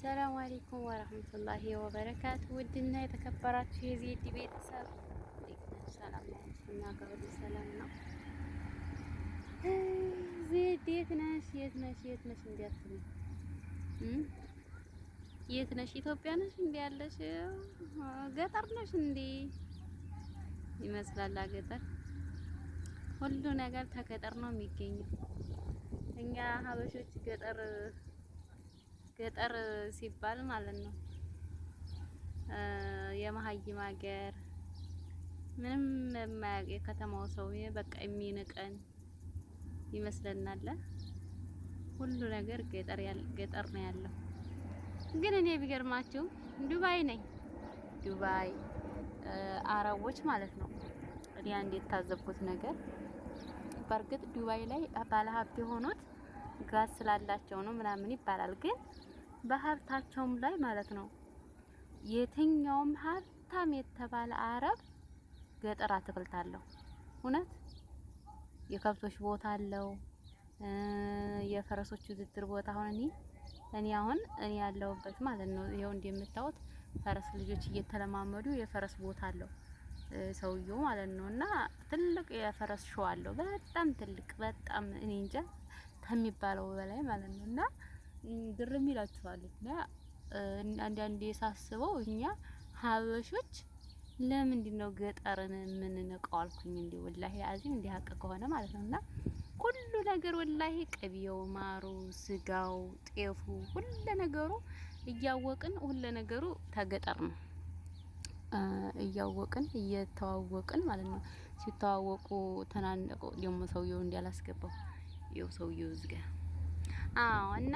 ሰላም አለይኩም ወራህመቱላሂ ወበረካቱ። ውድና የተከበራችሁ የዜድ ቤተሰብ ሰላም ነው። እኛ ጋር ሁሉ ሰላም ነው። ዜድ የት ነሽ? የት ነሽ? የት ነሽ? እንዲያትነኝ የት ነሽ? ኢትዮጵያ ነሽ? እንዴ ያለሽ ገጠር ነሽ? እንዴ ይመስላል ገጠር። ሁሉ ነገር ተገጠር ነው የሚገኘው። እኛ ሀበሾች ገጠር ሲባል ማለት ነው የመሀይም ሀገር ምንም የማያውቅ የከተማው ሰው በቃ የሚንቀን ይመስለናል። ሁሉ ነገር ገጠር ነው ያለው። ግን እኔ ቢገርማችሁ ዱባይ ነኝ። ዱባይ አረቦች ማለት ነው። እኔ አንድ የታዘብኩት ነገር በእርግጥ ዱባይ ላይ ባለሀብት የሆኑት ጋዝ ስላላቸው ነው ምናምን ይባላል። ግን በሀብታቸውም ላይ ማለት ነው የትኛውም ሀብታም የተባለ አረብ ገጠር አትክልት አለው። እውነት የከብቶች ቦታ አለው። የፈረሶች ውድድር ቦታ እኔ ያለሁበት ማለት ነው ይሄው እንደምታዩት ፈረስ ልጆች እየተለማመዱ የፈረስ ቦታ አለው ሰውየው ማለት ነው። እና ትልቅ የፈረስ ሾው አለው። በጣም ትልቅ በጣም እኔ እንጃ ከሚባለው በላይ ማለት ነው። እና ግርም ይላችኋል። እና አንዳንዴ ሳስበው እኛ ሀበሾች ለምንድን ነው ገጠርን የምንንቀው አልኩኝ። እንዴ ወላሂ አዚም እንዲህ ሀቅ ከሆነ ማለት ነው። እና ሁሉ ነገር ወላሂ ቅቤው፣ ማሩ፣ ስጋው፣ ጤፉ ሁሉ ነገሩ እያወቅን ሁሉ ነገሩ ተገጠር ነው። እያወቅን እየተዋወቅን ማለት ነው። ሲተዋወቁ ተናነቁ ደግሞ ሰውየው እንዲያላስገባው ይው ሰውየው ዝጋ። እና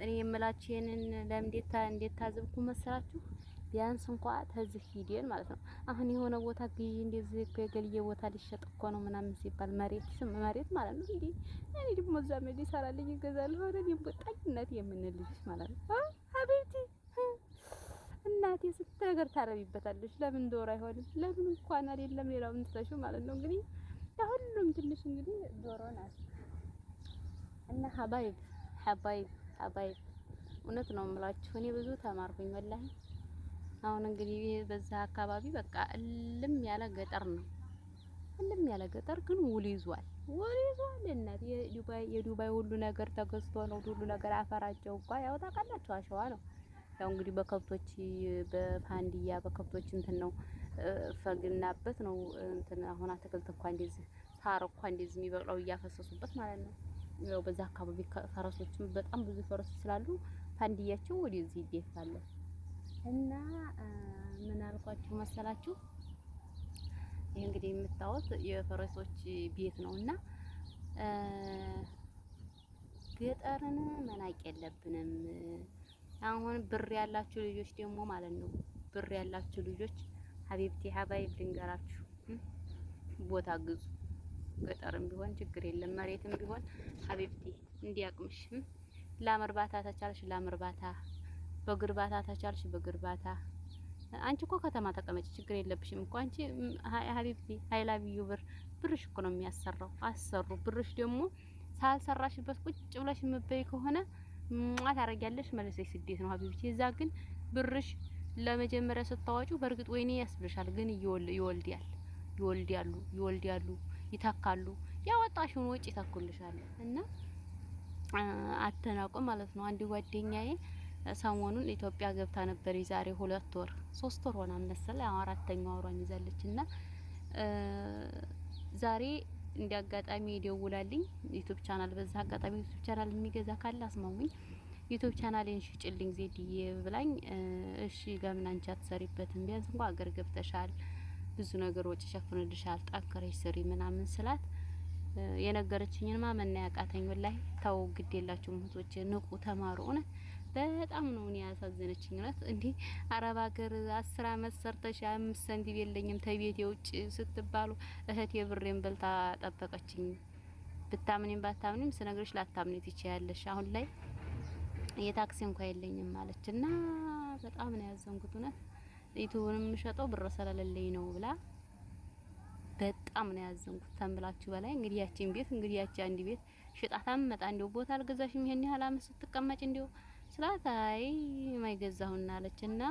እኔ የምላችሁ ይሄንን እንዴት ታዘብኩ መሰላችሁ? ቢያንስ እንኳን ተዝህ ሂደን ማለት ነው አሁን የሆነ ቦታ ግዢ እንደዚህ እኮ የገልየ ቦታ ሊሸጥ እኮ ነው ምናምን ሲባል መሬት ማለት ነው እንዴ እኔ ደግሞ እዛ መዲ ሰራልኝ ይገዛል ሆነ ደግሞ ጣኝነት የምንልሽ ማለት ነው። አቤቲ እናቴ ስትነገር ታረቢበታለሽ። ለምን ዶሮ አይሆንም? ለምን እንኳን አይደለም ሌላውን ትተሹ ማለት ነው። እንግዲህ ሁሉም ትንሽ እንግዲህ ዶሮ ናት። እና ሀባይብ እውነት ነው የምላችሁ እኔ ብዙ ተማርኩኝ ወላሂ። አሁን እንግዲህ በዛ አካባቢ በቃ እልም ያለ ገጠር ነው። እልም ያለ ገጠር ግን ውል ይዟል። እናት የዱባይ ሁሉ ነገር ተገዝቶ ነው ሁሉ ነገር አፈራቸው እንኳን ያው ታውቃላችሁ አሸዋ ነው። ያው እንግዲህ በከብቶች በፋንዲያ በከብቶች እንትን ነው ፈግናበት ነው እንትን አሁን አትክልት እንኳን እንደዚህ ሳር እንኳን እንደዚህ የሚበቅለው እያፈሰሱበት ማለት ነው። ያው በዛ አካባቢ ፈረሶችም በጣም ብዙ ፈረሶች ስላሉ ፋንዲያቸው ወደዚህ ይደፋል። እና ምን አልኳችሁ መሰላችሁ? ይሄ እንግዲህ የምታዩት የፈረሶች ቤት ነውና ገጠርን መናቅ የለብንም። አሁን ብር ያላችሁ ልጆች ደግሞ ማለት ነው ብር ያላችሁ ልጆች ሀቢብቲ ሀባይብ ልንገራችሁ ቦታ ግዙ። ገጠርም ቢሆን ችግር የለም መሬትም ቢሆን ሀቢብቲ እንዲያቅምሽ ላም እርባታ ተቻልሽ ላም እርባታ፣ በግ እርባታ ተቻልሽ በግ እርባታ። አንቺ እኮ ከተማ ተቀመጭ ችግር የለብሽም እኮ አንቺ ሀቢብቲ ሀይላቢዩ ብርሽ እኮ ነው የሚያሰራው። አሰሩ ብርሽ ደግሞ ሳልሰራሽበት ቁጭ ብለሽ የምትበይ ከሆነ ታረጊያለሽ መልሰሽ ስደት ነው ሀቢብቲ። እዛ ግን ብርሽ ለመጀመሪያ ስታወጪው በእርግጥ ወይኔ ያስብልሻል፣ ግን ይወልዳሉ ይተካሉ። ያወጣሽውን ወጪ ይተኩልሻል። እና አተናቆ ማለት ነው። አንድ ጓደኛዬ ሰሞኑን ኢትዮጵያ ገብታ ነበር የዛሬ 2 ወር 3 ወር ሆና መሰለኝ 4ኛው ወሯን ይዛለች። እና ዛሬ እንዲያጋጣሚ ይደውላልኝ ዩቲዩብ ቻናል በዛ አጋጣሚ ዩቲዩብ ቻናል የሚገዛ ካለ አስማሙኝ ዩቲዩብ ቻናሌን ሽጭልኝ ዜድዬ ብላኝ፣ እሺ ለምን አንቺ አትሰሪበትም? ቢያንስ እንኳን አገር ገብተሻል ብዙ ነገር ወጪ ሸፍንልሻል ጠንክረሽ ስሪ ምናምን ስላት የነገረችኝን ማመን ያቃተኝ ወላሂ። ተው ግድ የላችሁም እህቶቼ ንቁ ተማሩ። እውነት በጣም ነው እኔ ያሳዘነችኝ። እውነት እንዴ አረብ ሀገር 10 አመት ሰርተሽ 5 ሳንቲም የለኝም ተቤቴ ውጭ ስትባሉ እህቴ ብሬን በልታ ጠበቀችኝ። ብታምኒም ባታምኒም ስነግርሽ ላታምኒ ትችያለሽ። አሁን ላይ የታክሲ እንኳን የለኝም ማለች። እና በጣም ነው ያዘንኩት እውነት ዩቲዩብንም ሸጠው ብር ስለሌለኝ ነው ብላ በጣም ነው ያዘንኩት ተምላችሁ በላይ። እንግዲህ ያቺን ቤት እንግዲህ ያቺ አንድ ቤት ሽጣታም መጣ እንደው ቦታ አልገዛሽም ይሄን ያህል አመት ስትቀመጭ እንደው ስላት አይ ማይገዛሁና አለችና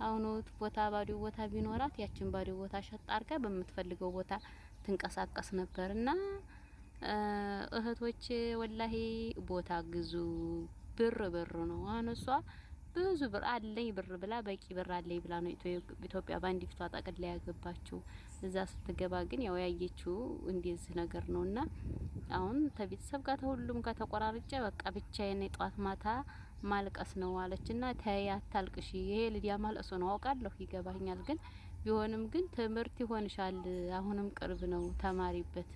አሁን ቦታ ባዶ ቦታ ቢኖራት ያቺን ባዶ ቦታ ሸጥ አርጋ በምትፈልገው ቦታ ትንቀሳቀስ ነበርና እህቶቼ ወላሂ ቦታ ግዙ። ብር ነው። አሁን እሷ ብዙ ብር አለኝ ብር ብላ በቂ ብር አለኝ ብላ ነው ኢትዮጵያ ባንዲ ፊቷ ጠቅላ ያገባችው። እዛ ስትገባ ግን ያው ያየችው እንደዚህ ነገር ነውና አሁን ከቤተሰብ ጋር ሁሉም ጋር ተቆራርጬ በቃ ብቻዬን ጧት ማታ ማልቀስ ነው አለችና ተይ አታልቅሺ። ይሄ ልዲያ ማለቅሶ ነው አውቃለሁ፣ ይገባኛል። ግን ቢሆንም ግን ትምህርት ይሆንሻል። አሁንም ቅርብ ነው፣ ተማሪበት።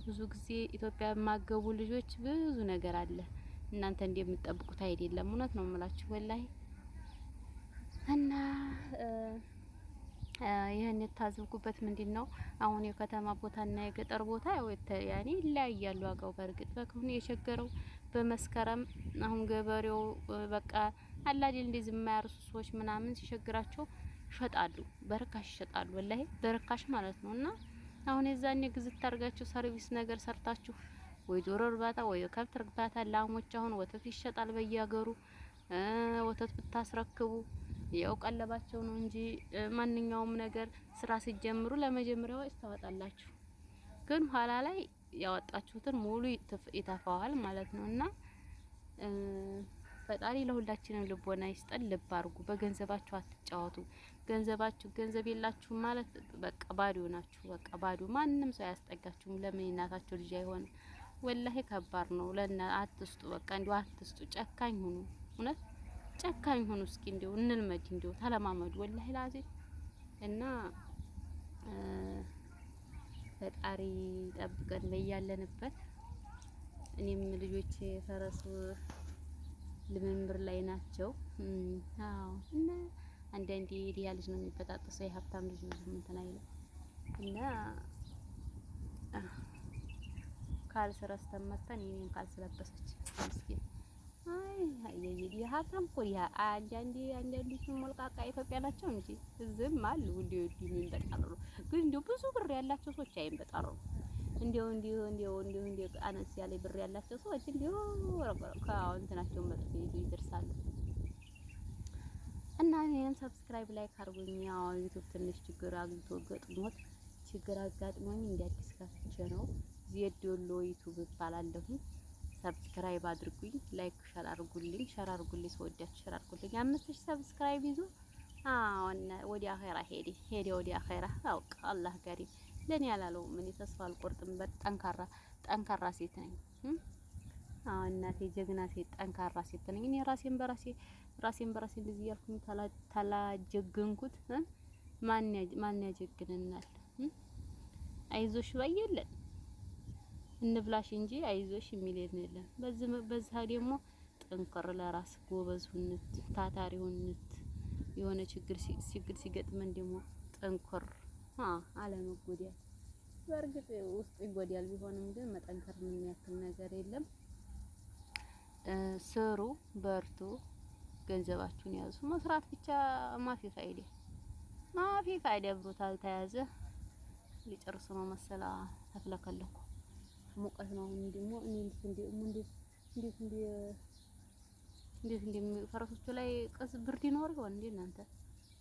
ብዙ ጊዜ ኢትዮጵያ የማገቡ ልጆች ብዙ ነገር አለ። እናንተ እንደምትጠብቁት አይደለም። እውነት ነው የምላችሁ ወላሂ። እና ይሄን የታዘብኩበት ምንድነው አሁን የከተማ ቦታና የገጠር ቦታ ያኔ ይለያያሉ ዋጋው። በእርግጥ በከሁን የቸገረው በመስከረም አሁን ገበሬው በቃ አላዲል እንደዚህ የማያርሱ ሰዎች ምናምን ሲቸግራቸው ይሸጣሉ፣ በርካሽ ይሸጣሉ። ወላሂ በርካሽ ማለት ነውና አሁን የዛኔ ግዝት ታርጋችሁ ሰርቪስ ነገር ሰርታችሁ ወይ ዶሮ እርባታ ወይ ከብት እርባታ ላሞች አሁን ወተት ይሸጣል በየሀገሩ። ወተት ብታስረክቡ ያው ቀለባቸው ነው እንጂ ማንኛውም ነገር ስራ ሲጀምሩ ለመጀመሪያው ታወጣላችሁ፣ ግን ኋላ ላይ ያወጣችሁትን ሙሉ ይተፋዋል ማለት ነውና ፈጣሪ ለሁላችንም ልቦና ይስጠን። ልብ አድርጉ። በገንዘባችሁ አትጫወቱ። ገንዘብ የላችሁም ማለት በቃ ባዶ ናችሁ። በቃ ባዶ። ማንም ሰው ያስጠጋችሁም። ለምን እናታችሁ ልጅ አይሆንም? ወላሂ ከባድ ነው። አትስጡ። በቃ እንዲሁ አትስጡ። ጨካኝ ሁኑ። እውነት ጨካኝ ሁኑ። እስኪ እንዲሁ እንልመድ፣ እንዲሁ ተለማመዱ። ወላሂ ላዚ እና ፈጣሪ ጠብቀን በያለንበት። እኔም ልጆቼ ፈረሱ ልምምር ላይ ናቸው። አዎ እና አንዳንዴ ዲያ ልጅ ነው የሚበጣጠሰው፣ የሀብታም ልጅ ብዙ እንትን አይልም። እና ካልስ ረስተመተን የኔን ካልስ ለበሰች ምስኪን። አይ የሀብታም እኮ ያ አንዳንዴ ሞልቃቃ ኢትዮጵያ ናቸው እንጂ ዝም አሉ እንዲሁ የሚንበጣሩ። ግን እንዲሁ ብዙ ብር ያላቸው ሰዎች አይንበጣሩ። እንዲሁ አነስ ያለ ብር ያላቸው ሰዎች እንዲሁ ከእንትናቸው መጥቶ ይደርሳሉ። እና እኔንም ሰብስክራይብ ላይክ አድርጉኝ። ያው ዩቲዩብ ትንሽ ችግር አጋጥሞኝ እንደ አዲስ ከፍቼ ነው። ዜዶሎ ዩቲዩብ እባላለሁ። ሰብስክራይብ አድርጉኝ፣ ላይክ ሸር አድርጉልኝ። ሰወዳችሁ ሸር አድርጉልኝ። 5000 ሰብስክራይብ ይዞ እና ወዲያ አኺራ ሄደ ወዲያ አኺራ። አውቅ አላህ ጋሪ ለኔ ያላለው ምን ተስፋ አልቆርጥም። ጠንካራ ሴት ነኝ። እናቴ ጀግና ሴት፣ ጠንካራ ሴት ነኝ። እኔ ራሴን በራሴ እንደዚህ ያልኩኝ ታላጀግንኩት ማን ያጀግነናል? አይዞሽ ባየለን እንብላሽ እንጂ አይዞሽ የሚል የለም። በዛ ደግሞ ጠንከር ለራስ ጎበዝሁነት፣ ታታሪሁነት የሆነ ችግር ሲገጥመን ደግሞ ጠንከር አለመጎዳት። በእርግጥ ውስጥ ይጎዳል፣ ቢሆንም ግን መጠንከር ምን ያክል ነገር የለም። ስሩ፣ በርቱ፣ ገንዘባችሁን ያዙ። መስራት ብቻ ማፊ ፋይዳ ብሮታል ተያዘ ሊጨርሱ ነው መሰላ ተፍለከለኩ። ሙቀት ነው ደግሞ እንዴት ፈረሶቹ ላይ ብርድ ይኖር ይሆን እንዴ እናንተ?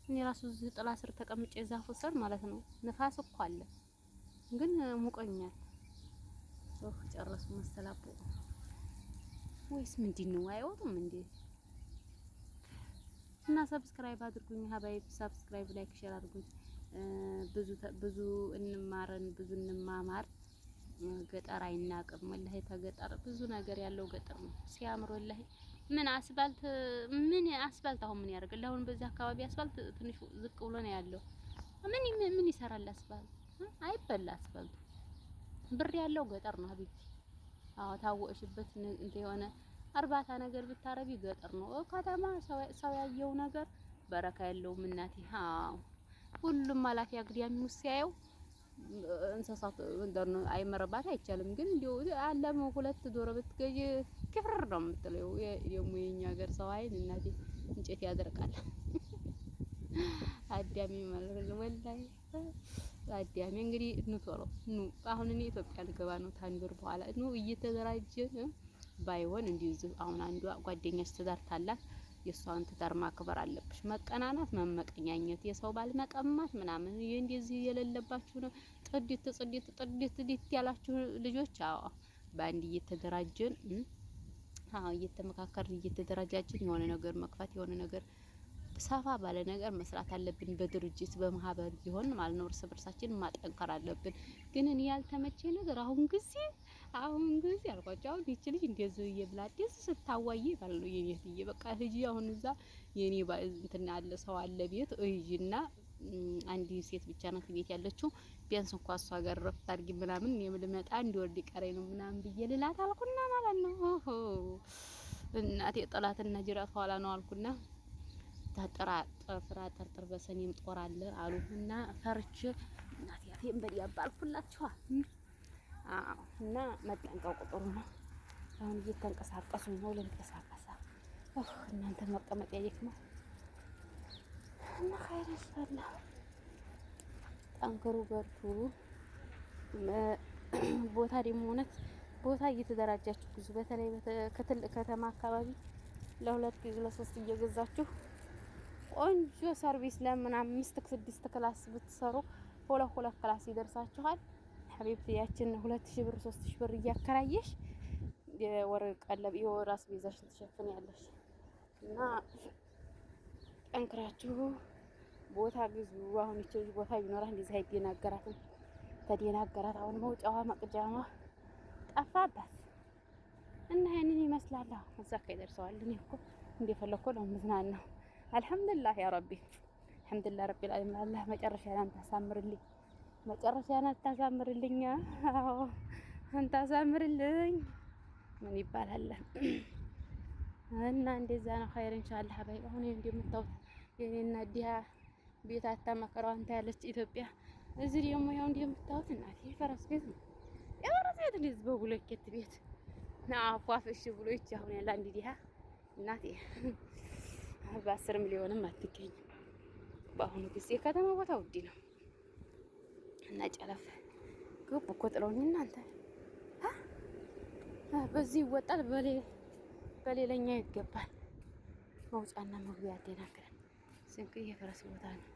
እኔ ራሱ እዚህ ጥላ ስር ተቀምጬ ዛፉ ስር ማለት ነው። ንፋስ እኮ አለ ግን ሙቀኛል። ጨረሱ መሰላቦ ወይስ ምንድነው? አይወጡም እንዴ? እና ሰብስክራይብ አድርጉኝ ሀባይ፣ ሰብስክራይብ ላይክ ሼር አድርጉኝ። ብዙ እንማማር። ገጠር አይናቅም ወላሂ። ተገጠር ብዙ ነገር ያለው ገጠር ነው። ሲያምር ወላሂ። ምን አስፋልት አሁን ምን ያደርጋል? አሁን በዚህ አካባቢ አስፋልት ትንሽ ዝቅ ብሎ ነው ያለው። ምን ይሰራል አስፋልት? አይበላ አስፋልቱ። ብር ያለው ገጠር ነው ሀቢቢ። አዎ ታወቅሽበት እንት የሆነ እርባታ ነገር ብታረቢ ገጠር ነው። ከተማ ሰው ያየው ነገር በረካ የለውም እናቴ። አዎ ሁሉም ማላፊ አግዲያሚ ሲያየው እንስሳት እንደነ አይመረባት አይቻልም። ግን እንዲሁ አለም ሁለት ዶሮ ብትገዢ ክፍር ነው የምትለው። ደግሞ የኛ ሀገር ሰው አይን እናቴ እንጨት ያደርቃል። አዳሚ ማለት ነው ወላሂ አዳሚ። እንግዲህ ቶሎ ኑ። አሁን እኔ ኢትዮጵያ ልገባ ነው ታንድ ወር በኋላ ኑ እየተደራጀን ባይሆን እንደዚህ አሁን አንዷ ጓደኛሽ ትዳር ታላት የሷን ትዳር ማክበር አለብሽ። መቀናናት፣ መመቀኛኘት፣ የሰው ባል መቀማት ምናምን እንደዚህ የሌለባችሁ ነው። ጥዲት ያላችሁ ልጆች አዎ በአንድ እየተደራጀን እየተመካከርን እየተደራጃችን የሆነ ነገር መክፈት የሆነ ነገር ሰፋ ባለ ነገር መስራት አለብን። በድርጅት በማህበር ቢሆን ማለት ነው። እርስ በርሳችን ማጠንከር አለብን። ግን እኔ ያልተመቸኝ ነገር አሁን ጊዜ አልኳቸው። አሁን ይቺ ልጅ እንደዚህ እየብላዴስ ስታዋይ ባል ነው የኔትዬ በቃ ልጅ አሁን እዛ የኔ እንትን አለ ሰው አለ ቤት እይና አንዲ ሴት ብቻ ናት ቤት ያለችው። ቢያንስ እንኳን እሷ ጋር ረፍት አድርጊ ምናምን የምልመጣ እንዲወርድ ቀረኝ ነው ምናምን ብዬ ልላት አልኩና ማለት ነው። እናቴ ጠላትና ጅራት ኋላ ነው አልኩና ተጠራጥር በሰኔም ጦር አለ አሉና ፈርቼ እናቴ ያፌን በዲያባ አልኩላችኋል። እና መጠንቀቁ ጥሩ ነው። አሁን እየተንቀሳቀሱ ነው ለምትንቀሳቀሳ እናንተ መቀመጥ ያየክማ እና ኸይር ይስፋላ። ጠንክሩ በርቱ። ቦታ ደግሞ እውነት ቦታ እየተደራጃችሁ ብዙ በተለይ ከትልቅ ከተማ አካባቢ ለሁለት ለሶስት እየገዛችሁ ቆንጆ ሰርቪስ ለምን 5-6 ክላስ ብትሰሩ ሁለት ክላስ ይደርሳችኋል። ሐቢብቲ ያችን 2000 ብር 3000 ብር እያከራየሽ የወር ቀለብ የወር አስቤዛሽን ትሸፍኛለሽ። እና ጠንክራችሁ ቦታ ግዙ። አሁን እቺ ቦታ ቢኖርህ እንደዚህ አይደናገራትም። ተደናገራት አሁን መውጫዋ መቅጃማ ጠፋባት እና ያንን ይመስላል። እዛ ከይደርሰዋል። እኔ እኮ እንደፈለኩ ነው ምዝናናው። አልሐምዱሊላህ ያ ረቢ አልሐምዱሊላህ ረቢል ዓለሚን። አላህ መጨረሻዬን ታሳምርልኝ፣ መጨረሻዬን ታሳምርልኝ። አዎ አንተ አሳምርልኝ። ምን ይባላል እና እንደዛ ነው። ኸይር ኢንሻአላህ ባይ። አሁን እንደምታውቁት የኔና ዲያ ቤት አታመከረው አንተ ያለች ኢትዮጵያ። እዚህ ደግሞ ያው እንደምታውቁት እናቴ ፈረስ ቤት ነው። የፈረስ ቤት እንደዚህ በብሎኬት ቤት አፏፍሽ ብሎ ይች አሁን ያለ አንድ ዲያ እናቴ በ10 ሚሊዮንም አትገኝም። በአሁኑ ጊዜ ከተማ ቦታ ውድ ነው እና ጨለፍ ግቡ እኮ ጥለውኝ እናንተ በዚህ ይወጣል በሌላኛ ይገባል። መውጫና መግቢያ ያደናግረን። ስንቅ የፈረስ ቦታ ነው።